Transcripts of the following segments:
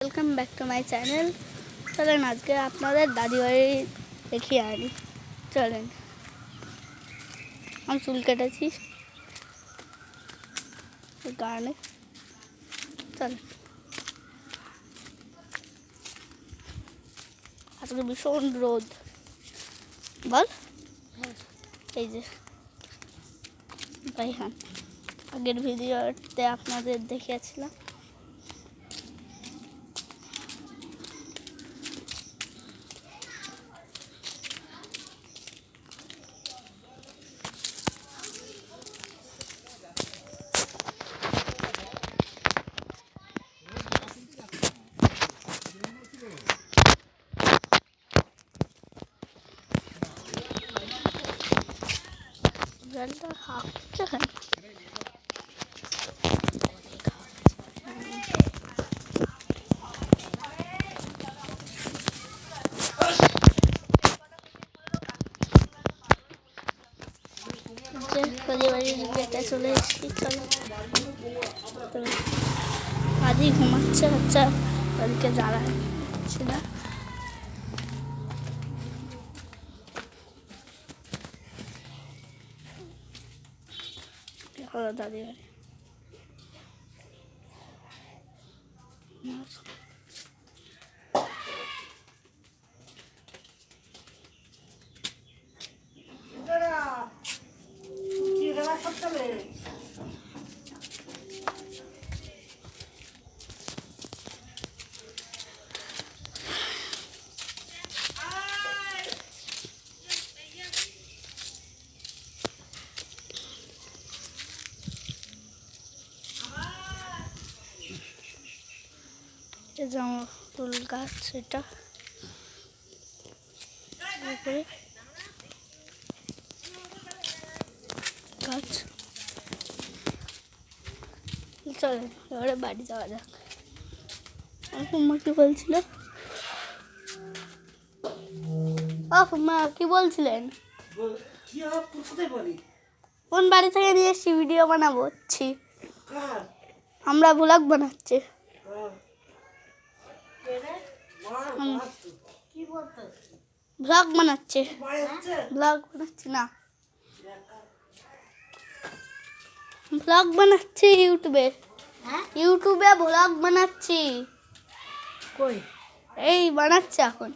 Welcome back to my channel. চলেন আজকে আপনাদের দাদিবাড়ি দেখিয়ে আনি। চলেন, আমি চুল কেটেছি কারণে। চলেন, আজকে ভীষণ রোদ। বল, এই যে ভাইহান আগের ভিডিওতে আপনাদের দেখিয়েছিলাম। জলটা হাঁটছে কেন? দাদিবাড়ির গেটে চলে এসেছি। চলো, আজই ঘুমাচ্ছে বাচ্চা, ওদিকে জ্বালাচ্ছি না। হলো দাদিবাড়ি। জামরুল গাছ, এটা গাছ। চলেন এবারে বাড়ি যাওয়া যাক। ফুম্মা কি বলছিল? ও ফুম্মা কি বলছিলেন? কোন বাড়ি থেকে নিয়ে এসছি ভিডিও বানাচ্ছি? আমরা ভ্লগ বানাচ্ছি। ব্লগ বানাচ্ছে, ব্লগ বানাচ্ছি না, ব্লগ বানাচ্ছি ইউটিউবে। ইউটিউবে ব্লগ বানাচ্ছি। কই এই বানাচ্ছে এখন।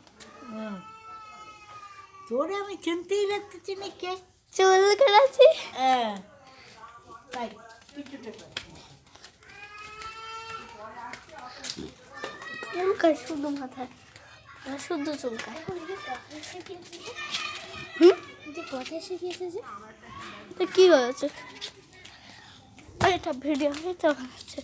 তোরে আমি চিনতেই লাগতেছি না। কে চুল কেটেছি? চুলকায় শুধু মাথায়, শুদ্ধ চুলকায়। কথা শিখিয়েছে যে তো কি হয়েছে? এটা ভিডিও হয়ে তো বানাচ্ছে।